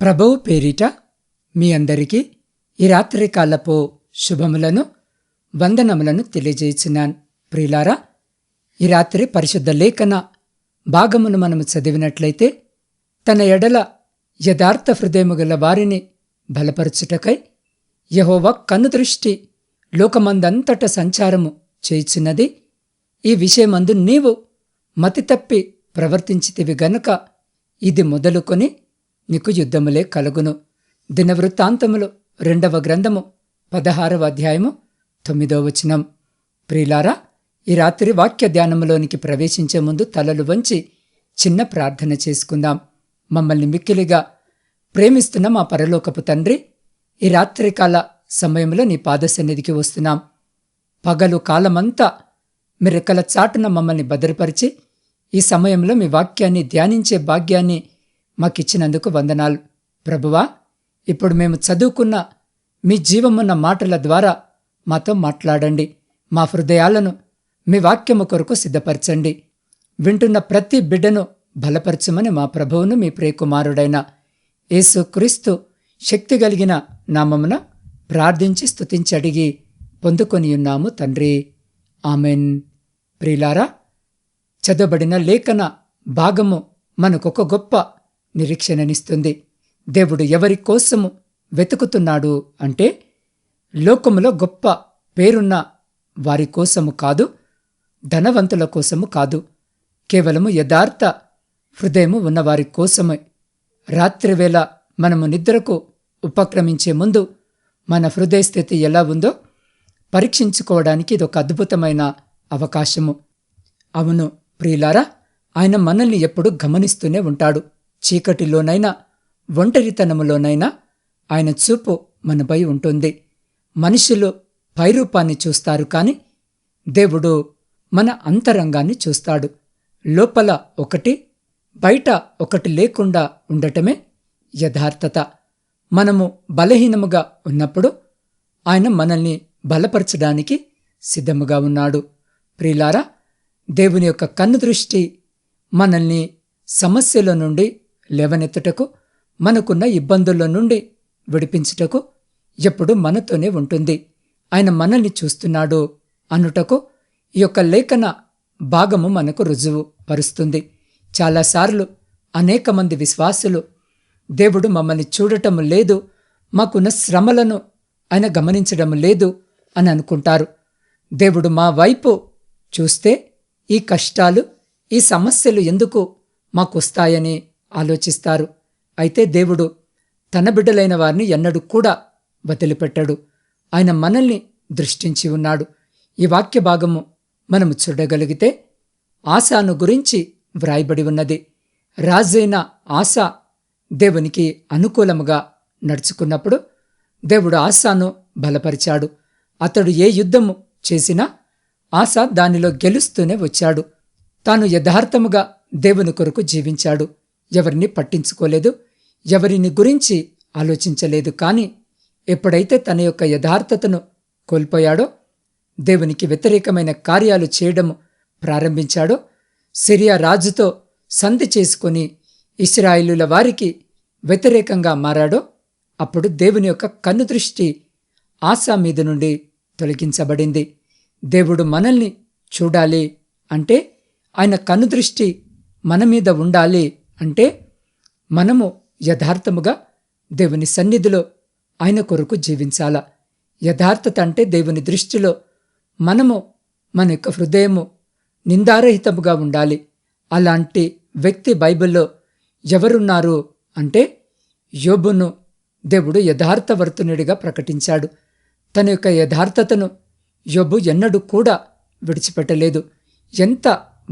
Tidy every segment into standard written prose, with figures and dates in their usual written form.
ప్రభువు పేరిట మీ అందరికీ ఈ రాత్రికాలపు శుభములను వందనములను తెలియజేయుచున్నాను. ప్రియులారా, ఈ రాత్రి పరిశుద్ధ లేఖన భాగమును మనము చదివినట్లయితే, తన ఎడల యథార్థ హృదయము గల వారిని బలపరచుటకై యెహోవా కన్నుదృష్టి లోకమందంతట సంచారము చేయుచున్నది. ఈ విషయమందు నీవు మతి తప్పి ప్రవర్తించితివి గనుక ఇది మొదలుకొని నీకు యుద్ధములే కలుగును. దినవృత్తాంతములు 2వ గ్రంథము 16వ అధ్యాయము 9వ వచనం. ప్రియులారా, ఈ రాత్రి వాక్య ధ్యానములోనికి ప్రవేశించే ముందు తలలు వంచి చిన్న ప్రార్థన చేసుకుందాం. మమ్మల్ని మిక్కిలిగా ప్రేమిస్తున్న మా పరలోకపు తండ్రి, ఈ రాత్రికాల సమయంలో నీ పాదసన్నిధికి వస్తున్నాం. పగలు కాలమంతా మీ రెక్కల చాటున మమ్మల్ని భద్రపరిచి ఈ సమయంలో మీ వాక్యాన్ని ధ్యానించే భాగ్యాన్ని మాకిచ్చినందుకు వందనాలు. ప్రభువా, ఇప్పుడు మేము చదువుకున్న మీ జీవమున్న మాటల ద్వారా మాతో మాట్లాడండి. మా హృదయాలను మీ వాక్యము కొరకు సిద్ధపరచండి. వింటున్న ప్రతి బిడ్డను బలపరచమని మా ప్రభువును మీ ప్రియకుమారుడైన యేసుక్రీస్తు శక్తి కలిగిన నామమున ప్రార్థించి స్తుతించి అడిగి పొందుకొనియున్నాము తండ్రి, ఆమెన్. ప్రియులారా, చదవబడిన లేఖన భాగము మనకొక గొప్ప నిరీక్షణనిస్తుంది. దేవుడు ఎవరి కోసము వెతుకుతున్నాడు అంటే, లోకములో గొప్ప పేరున్న వారి కోసము కాదు, ధనవంతుల కోసము కాదు, కేవలము యథార్థ హృదయము ఉన్నవారి కోసమే. రాత్రివేళ మనము నిద్రకు ఉపక్రమించే ముందు మన హృదయ స్థితి ఎలా ఉందో పరీక్షించుకోవడానికి ఇదొక అద్భుతమైన అవకాశము. అవును ప్రియులారా, ఆయన మనల్ని ఎప్పుడూ గమనిస్తూనే ఉంటాడు. చీకటిలోనైనా ఒంటరితనములోనైనా ఆయన చూపు మనపై ఉంటుంది. మనుషులు పైరూపాన్ని చూస్తారు, కాని దేవుడు మన అంతరంగాన్ని చూస్తాడు. లోపల ఒకటి, బయట ఒకటి లేకుండా ఉండటమే యథార్థత. మనము బలహీనముగా ఉన్నప్పుడు ఆయన మనల్ని బలపరచడానికి సిద్ధముగా ఉన్నాడు. ప్రియులారా, దేవుని యొక్క కన్నుదృష్టి మనల్ని సమస్యల నుండి లేవనెత్తుటకు, మనకున్న ఇబ్బందుల నుండి విడిపించుటకు ఎప్పుడు మనతోనే ఉంటుంది. ఆయన మనల్ని చూస్తున్నాడు అనుటకు ఈ యొక్క లేఖన భాగము మనకు రుజువు పరుస్తుంది. చాలాసార్లు అనేక మంది విశ్వాసులు దేవుడు మమ్మల్ని చూడటం లేదు, మాకున్న శ్రమలను ఆయన గమనించడం లేదు అని అనుకుంటారు. దేవుడు మా వైపు చూస్తే ఈ కష్టాలు, ఈ సమస్యలు ఎందుకు మాకొస్తాయని ఆలోచిస్తారు. అయితే దేవుడు తన బిడ్డలైన వారిని ఎన్నడూ కూడా వదిలిపెట్టాడు. ఆయన మనల్ని దృష్టించి ఉన్నాడు. ఈ వాక్య భాగము మనము చూడగలిగితే, ఆసాను గురించి వ్రాయబడి ఉన్నది. రాజైన ఆసా దేవునికి అనుకూలముగా నడుచుకున్నప్పుడు దేవుడు ఆసాను బలపరిచాడు. అతడు ఏ యుద్ధము చేసినా ఆసా దానిలో గెలుస్తూనే వచ్చాడు. తాను యథార్థముగా దేవుని కొరకు జీవించాడు. ఎవరిని పట్టించుకోలేదు, ఎవరిని గురించి ఆలోచించలేదు. కాని ఎప్పుడైతే తన యొక్క యథార్థతను కోల్పోయాడో, దేవునికి వ్యతిరేకమైన కార్యాలు చేయడం ప్రారంభించాడో, సిరియా రాజుతో సంధి చేసుకుని ఇశ్రాయేలుల వారికి వ్యతిరేకంగా మారాడో, అప్పుడు దేవుని యొక్క కన్నుదృష్టి ఆసా మీద నుండి తొలగించబడింది. దేవుడు మనల్ని చూడాలి అంటే, ఆయన కన్నుదృష్టి మన మీద ఉండాలి అంటే, మనము యథార్థముగా దేవుని సన్నిధిలో ఆయన కొరకు జీవించాలా. యథార్థత అంటే దేవుని దృష్టిలో మనము మన యొక్క హృదయము నిందారహితముగా ఉండాలి. అలాంటి వ్యక్తి బైబిల్లో ఎవరున్నారు అంటే, యోబును దేవుడు యథార్థవర్తనుడిగా ప్రకటించాడు. తన యొక్క యథార్థతను యోబు ఎన్నడూ కూడా విడిచిపెట్టలేదు. ఎంత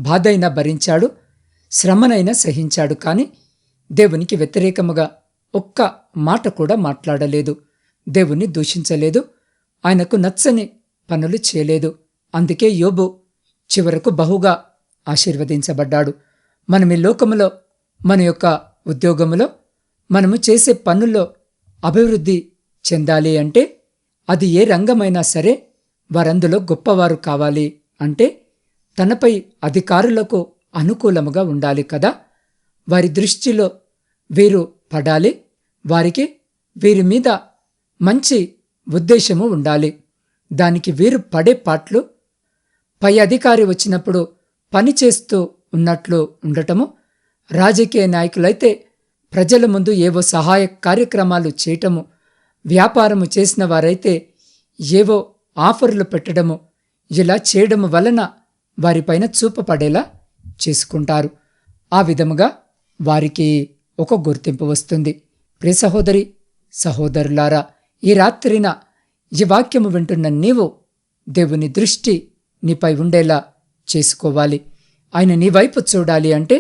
బాధైనా భరించాడు, శ్రమనైనా సహించాడు. కాని దేవునికి వ్యతిరేకముగా ఒక్క మాట కూడా మాట్లాడలేదు. దేవుణ్ణి దూషించలేదు, ఆయనకు నచ్చని పనులు చేయలేదు. అందుకే యోబు చివరకు బహుగా ఆశీర్వదించబడ్డాడు. మనం ఈ లోకములో, మన యొక్క ఉద్యోగములో, మనము చేసే పనుల్లో అభివృద్ధి చెందాలి అంటే, అది ఏ రంగమైనా సరే వారందులో గొప్పవారు కావాలి అంటే, తనపై అధికారులకు అనుకూలముగా ఉండాలి కదా. వారి దృష్టిలో వీరు పడాలి, వారికి వీరి మీద మంచి ఉద్దేశము ఉండాలి. దానికి వీరు పడే పాట్లు పై అధికారి వచ్చినప్పుడు పని చేస్తూ ఉన్నట్లు ఉండటము, రాజకీయ నాయకులైతే ప్రజల ముందు ఏవో సహాయ కార్యక్రమాలు చేయటము, వ్యాపారము చేసిన వారైతే ఏవో ఆఫర్లు పెట్టడము, ఇలా చేయడము వలన వారిపైన చూపపడేలా చేసుకుంటారు. ఆ విధముగా వారికి ఒక గుర్తింపు వస్తుంది. ప్రియ సహోదరి సహోదరులారా, ఈ రాత్రిన ఈ వాక్యము వింటున్న నీవు దేవుని దృష్టి నీపై ఉండేలా చేసుకోవాలి. ఆయన నీ వైపు చూడాలి అంటే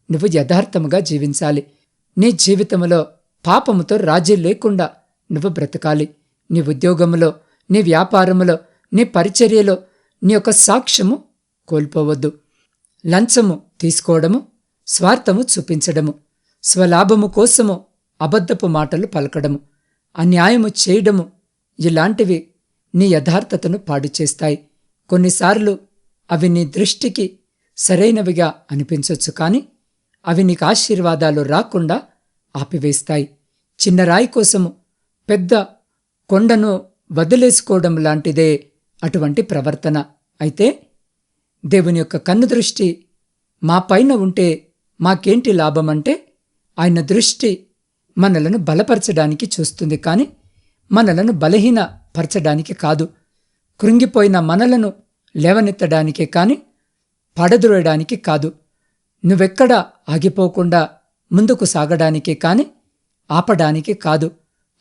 నువ్వు యథార్థముగా జీవించాలి. నీ జీవితంలో పాపముతో రాజీ లేకుండా నువ్వు బ్రతకాలి. నీ ఉద్యోగములో, నీ వ్యాపారములో, నీ పరిచర్యలో నీ యొక్క సాక్ష్యము కోల్పోవద్దు. లంచము తీసుకోవడము, స్వార్థము చూపించడము, స్వలాభము కోసము అబద్ధపు మాటలు పలకడము, అన్యాయము చేయడము, ఇలాంటివి నీ యథార్థతను పాడు చేస్తాయి. కొన్నిసార్లు అవి నీ దృష్టికి సరైనవిగా అనిపించొచ్చు, కానీ అవి నీకు ఆశీర్వాదాలు రాకుండా ఆపివేస్తాయి. చిన్న రాయి కోసము పెద్ద కొండను వదిలేసుకోవడం లాంటిదే అటువంటి ప్రవర్తన. అయితే దేవుని యొక్క కన్ను దృష్టి మా పైన ఉంటే మాకేంటి లాభమంటే, ఆయన దృష్టి మనలను బలపరచడానికి చూస్తుంది, కానీ మనలను బలహీనపరచడానికి కాదు. కృంగిపోయిన మనలను లేవనెత్తడానికే కానీ పడద్రోయడానికి కాదు. నువ్వెక్కడా ఆగిపోకుండా ముందుకు సాగడానికే కానీ ఆపడానికి కాదు.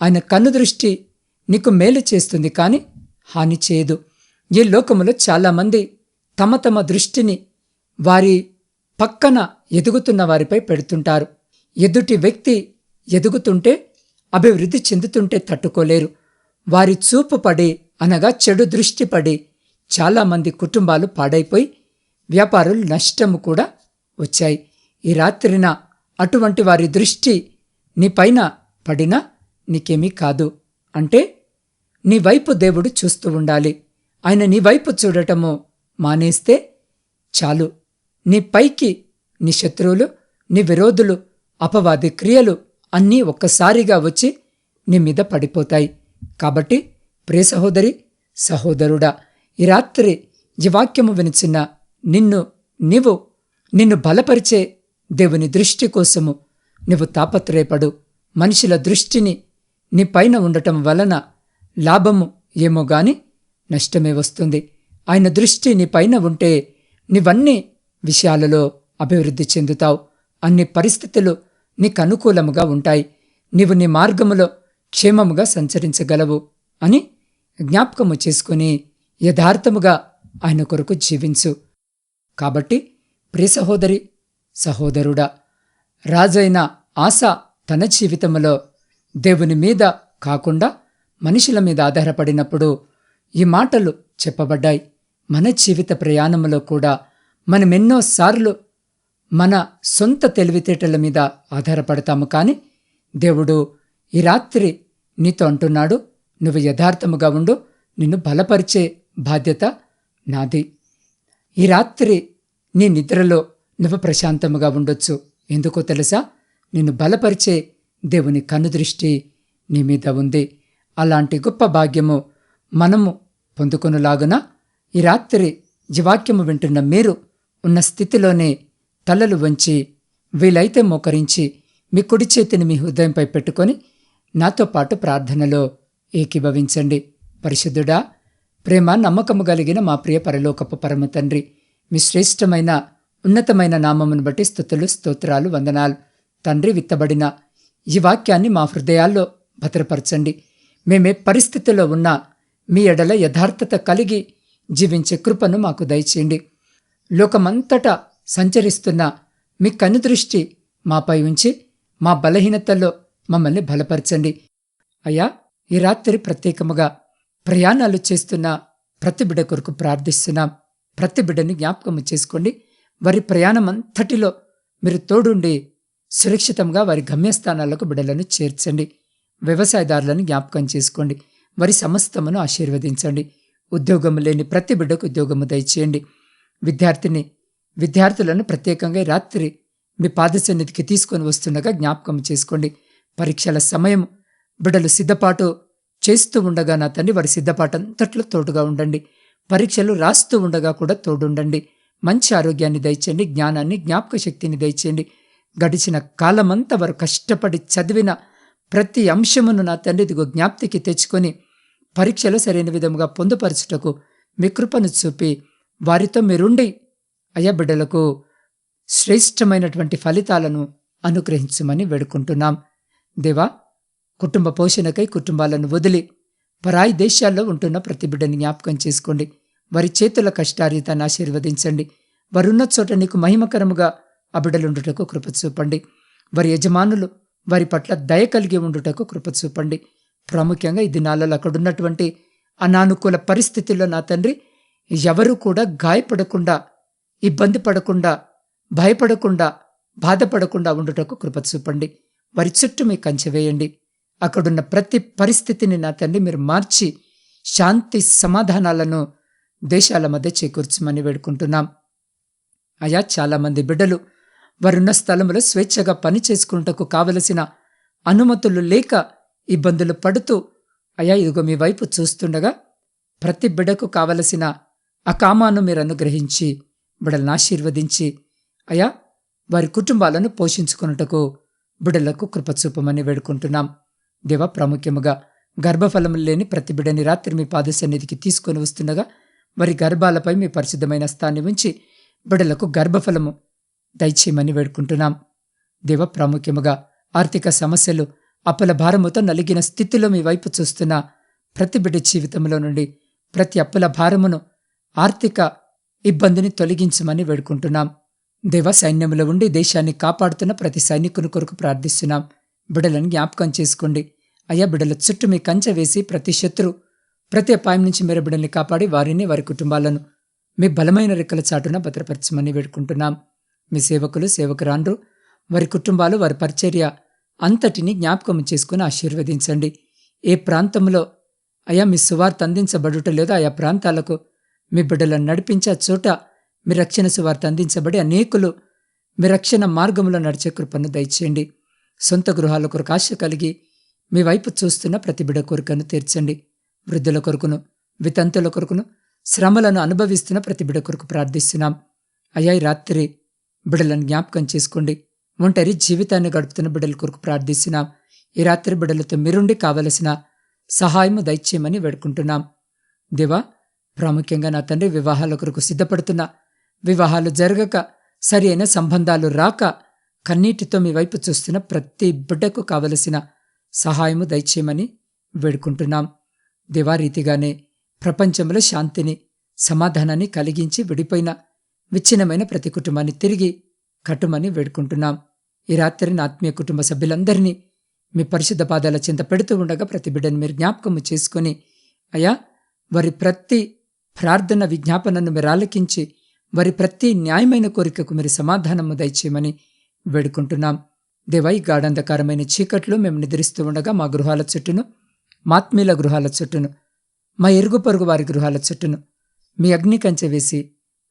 ఆయన కన్ను దృష్టి నీకు మేలు చేస్తుంది, కానీ హాని చేయదు. ఈ లోకములో చాలామంది తమ తమ దృష్టిని వారి పక్కన ఎదుగుతున్న వారిపై పెడుతుంటారు. ఎదుటి వ్యక్తి ఎదుగుతుంటే, అభివృద్ధి చెందుతుంటే తట్టుకోలేరు. వారి చూపు పడి, అనగా చెడు దృష్టి పడి చాలామంది కుటుంబాలు పాడైపోయి వ్యాపారులు నష్టము కూడా వచ్చాయి. ఈ రాత్రిన అటువంటి వారి దృష్టి నీపైన పడినా నీకేమీ కాదు. అంటే నీ వైపు దేవుడు చూస్తూ ఉండాలి. ఆయన నీ వైపు చూడటము మానేస్తే చాలు, నీ పైకి నీ శత్రువులు, నీ విరోధులు, అపవాది క్రియలు అన్నీ ఒక్కసారిగా వచ్చి నీ మీద పడిపోతాయి. కాబట్టి ప్రియ సహోదరి సహోదరుడా, ఈ రాత్రి ఈ వాక్యము వినిచిన నిన్ను బలపరిచే దేవుని దృష్టి కోసము నువ్వు తాపత్రయపడు. మనుషుల దృష్టిని నీ పైన ఉండటం వలన లాభము ఏమో గాని నష్టమే వస్తుంది. ఆయన దృష్టి నీ పైన ఉంటే నీవన్నీ విషయాలలో అభివృద్ధి చెందుతావు. అన్ని పరిస్థితులు నీకు అనుకూలముగా ఉంటాయి. నీవు నీ మార్గములో క్షేమముగా సంచరించగలవు అని జ్ఞాపకము చేసుకుని యథార్థముగా ఆయన కొరకు జీవించు. కాబట్టి ప్రియ సహోదరి సహోదరుడా, రాజైన ఆస తన జీవితంలో దేవుని మీద కాకుండా మనుషుల మీద ఆధారపడినప్పుడు ఈ మాటలు చెప్పబడ్డాయి. మన జీవిత ప్రయాణంలో కూడా మనమెన్నోసార్లు మన సొంత తెలివితేటల మీద ఆధారపడతాము, కానీ దేవుడు ఈ రాత్రి నీతో అంటున్నాడు, నువ్వు యథార్థముగా ఉండు, నిన్ను బలపరిచే బాధ్యత నాది. ఈ రాత్రి నీ నిద్రలో నువ్వు ప్రశాంతముగా ఉండొచ్చు. ఎందుకో తెలుసా? నిన్ను బలపరిచే దేవుని కనుదృష్టి నీ మీద ఉంది. అలాంటి గొప్ప భాగ్యము మనము పొందుకొనులాగున ఈ రాత్రి జీవాక్యము వింటున్న మీరు ఉన్న స్థితిలోనే తలలు వంచి, వీలైతే మోకరించి, మీ కుడి చేతిని మీ హృదయంపై పెట్టుకొని నాతో పాటు ప్రార్థనలో ఏకీభవించండి. పరిశుద్ధుడా, ప్రేమ నమ్మకము కలిగిన మా ప్రియ పరలోకపు పరమ తండ్రి, మీ శ్రేష్టమైన ఉన్నతమైన నామమును బట్టి స్తుతులు, స్తోత్రాలు, వందనాలు. తండ్రి, విత్తబడిన ఈ వాక్యాన్ని మా హృదయాల్లో భద్రపరచండి. మేమే పరిస్థితిలో ఉన్నా మీ ఎడల యథార్థత కలిగి జీవించే కృపను మాకు దయచేయండి. లోకమంతటా సంచరిస్తున్న మీ కనుదృష్టి మాపై ఉంచి మా బలహీనతల్లో మమ్మల్ని బలపరచండి. అయ్యా, ఈ రాత్రి ప్రత్యేకముగా ప్రయాణాలు చేస్తున్న ప్రతి బిడ్డ కొరకు ప్రార్థిస్తున్నాం. ప్రతి బిడ్డని జ్ఞాపకము చేసుకోండి. వారి ప్రయాణం అంతటిలో మీరు తోడుండి సురక్షితంగా వారి గమ్యస్థానాలకు బిడ్డలను చేర్చండి. వ్యవసాయదారులను జ్ఞాపకం చేసుకోండి. వారి సమస్తమును ఆశీర్వదించండి. ఉద్యోగము లేని ప్రతి బిడ్డకు ఉద్యోగము దయచేయండి. విద్యార్థులను ప్రత్యేకంగా రాత్రి మీ పాద సన్నిధికి తీసుకొని వస్తుండగా జ్ఞాపకం చేసుకోండి. పరీక్షల సమయం బిడ్డలు సిద్ధపాటు చేస్తూ ఉండగా నా తండ్రి వారి సిద్ధపాటంతట్లో తోడుగా ఉండండి. పరీక్షలు రాస్తూ ఉండగా కూడా తోడుండండి. మంచి ఆరోగ్యాన్ని దయచేయండి, జ్ఞానాన్ని, జ్ఞాపక శక్తిని దయచేయండి. గడిచిన కాలమంతా వారు కష్టపడి చదివిన ప్రతి అంశమును నా తండ్రి ఇదిగో జ్ఞాప్తికి తెచ్చుకొని పరీక్షలు సరైన విధముగా పొందుపరచుటకు మీ కృపను చూపి వారితో మీరుండి అయ్యా బిడ్డలకు శ్రేష్టమైనటువంటి ఫలితాలను అనుగ్రహించమని వేడుకుంటున్నాం. దేవా, కుటుంబ పోషణకై కుటుంబాలను వదిలి పరాయి దేశాల్లో ఉంటున్న ప్రతి బిడ్డని జ్ఞాపకం చేసుకోండి. వారి చేతుల కష్టార్జితాన్ని ఆశీర్వదించండి. వారున్న చోట నీకు మహిమకరముగా ఆ బిడ్డలుండుటకు కృప చూపండి. వారి యజమానులు వారి పట్ల దయ కలిగి ఉండుటకు కృప చూపండి. ప్రాముఖ్యంగా ఈ దినాలలో అక్కడున్నటువంటి అనానుకూల పరిస్థితుల్లో నా తండ్రి ఎవరూ కూడా గాయపడకుండా, ఇబ్బంది పడకుండా, భయపడకుండా, బాధపడకుండా ఉండుటకు కృప చూపండి. వారి చుట్టూ మీ కంచె వేయండి. అక్కడున్న ప్రతి పరిస్థితిని నా తండ్రి మీరు మార్చి శాంతి సమాధానాలను దేశాల మధ్య చేకూర్చమని వేడుకుంటున్నాం. అయా, చాలామంది బిడ్డలు వారున్న స్థలంలో స్వేచ్ఛగా పని చేసుకుంటకు కావలసిన అనుమతులు లేక ఇబ్బందులు పడుతూ అయా ఇదిగో మీ వైపు చూస్తుండగా ప్రతి బిడ్డకు కావలసిన అకామాను మీరు అనుగ్రహించి బిడ్డలను ఆశీర్వదించి అయా వారి కుటుంబాలను పోషించుకున్నటకు బిడ్డలకు కృపచూపమని వేడుకుంటున్నాం. దేవ, ప్రాముఖ్యముగా గర్భఫలము లేని ప్రతి బిడ్డని రాత్రి మీ పాద సన్నిధికి తీసుకొని వస్తుండగా వారి గర్భాలపై మీ పరిశుద్ధమైన స్థాన్ని ఉంచి బిడ్డలకు గర్భఫలము దయచేయమని వేడుకుంటున్నాం. దేవ, ప్రాముఖ్యముగా ఆర్థిక సమస్యలు అప్పుల భారముతో నలిగిన స్థితిలో మీ వైపు చూస్తున్న ప్రతి బిడ్డ జీవితంలో నుండి ప్రతి అప్పుల భారమును, ఆర్థిక ఇబ్బందిని తొలగించమని వేడుకుంటున్నాం. దేవ, సైన్యంలో ఉండి దేశాన్ని కాపాడుతున్న ప్రతి సైనికుని కొరకు ప్రార్థిస్తున్నాం. బిడ్డలను జ్ఞాపకం చేసుకోండి. అయ్యా, బిడ్డల చుట్టూ మీ కంచె వేసి ప్రతి శత్రు, ప్రతి అపాయం నుంచి మీరు బిడ్డల్ని కాపాడి వారిని, వారి కుటుంబాలను మీ బలమైన రెక్కల చాటున భద్రపరచమని వేడుకుంటున్నాం. మీ సేవకులు, సేవకురాండ్రు, వారి కుటుంబాలు, వారి పరిచర్య అంతటిని జ్ఞాపకం చేసుకుని ఆశీర్వదించండి. ఏ ప్రాంతంలో అయా మీ సువార్త అందించబడుట లేదో ఆయా ప్రాంతాలకు మీ బిడ్డలను నడిపించే చోట మీ రక్షణ సువార్త అందించబడి అనేకులు మీ రక్షణ మార్గంలో నడిచే కృపను దయచేయండి. సొంత గృహాల కొరకు ఆశ కలిగి మీ వైపు చూస్తున్న ప్రతి బిడ్డ కోరికను తీర్చండి. వృద్ధుల కొరకును, వితంతుల కొరకును, శ్రమలను అనుభవిస్తున్న ప్రతి బిడ్డ కొరకు ప్రార్థిస్తున్నాం. అయ్యా, ఈ రాత్రి బిడ్డలను జ్ఞాపకం చేసుకోండి. ఒంటరి జీవితాన్ని గడుపుతున్న బిడ్డల కొరకు ప్రార్థిస్తున్నాం. ఈ రాత్రి బిడ్డలతో మీరుండి కావలసిన సహాయము దయచేయమని వేడుకుంటున్నాం. దేవా, ప్రాముఖ్యంగా నా తండ్రి వివాహాల కొరకు సిద్ధపడుతున్న, వివాహాలు జరగక, సరి అయిన సంబంధాలు రాక కన్నీటితో మీ వైపు చూస్తున్న ప్రతి బిడ్డకు కావలసిన సహాయము దయచేయమని వేడుకుంటున్నాం. దేవా, రీతిగానే ప్రపంచంలో శాంతిని, సమాధానాన్ని కలిగించి విడిపోయిన, విచ్ఛిన్నమైన ప్రతి కుటుంబాన్ని తిరిగి కట్టుమని వేడుకుంటున్నాం. ఈ రాత్రి నా ఆత్మీయ కుటుంబ సభ్యులందరినీ మీ పరిశుద్ధ పాదాల చింత పెడుతూ ఉండగా ప్రతి బిడ్డను మీరు జ్ఞాపకము చేసుకుని అయ్యా వారి ప్రతి ప్రార్థన విజ్ఞాపనను మీరు ఆలకించి వారి ప్రతి న్యాయమైన కోరికకు మీరు సమాధానము దయచేయమని వేడుకుంటున్నాం. దేవా, ఈ గాఢంధకారమైన చీకట్లో మేము నిద్రిస్తూ ఉండగా మా గృహాల చుట్టూను, మా ఆత్మీయుల గృహాల చుట్టూను, మా ఇరుగు పొరుగు వారి గృహాల చుట్టూను మీ అగ్ని కంచె వేసి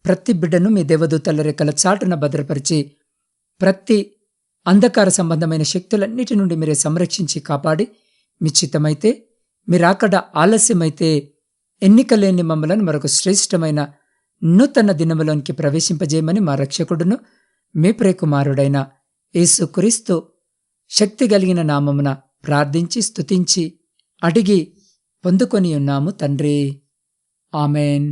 ప్రతి బిడ్డను మీ దేవదూతల రెక్కల చాటున భద్రపరిచి ప్రతి అంధకార సంబంధమైన శక్తులన్నిటి నుండి మీరే సంరక్షించి కాపాడి మీ చిత్తమైతే, మీరాకడ ఆలస్యమైతే ఎన్నికలేని మమ్మలను మరొక శ్రేష్టమైన నూతన దినములోనికి ప్రవేశింపజేయమని మా రక్షకుడును మీ ప్రియకుమారుడైన యేసుక్రీస్తు శక్తి కలిగిన నామమున ప్రార్థించి స్తుతించి అడిగి పొందుకొని ఉన్నాము తండ్రి. ఆమెన్.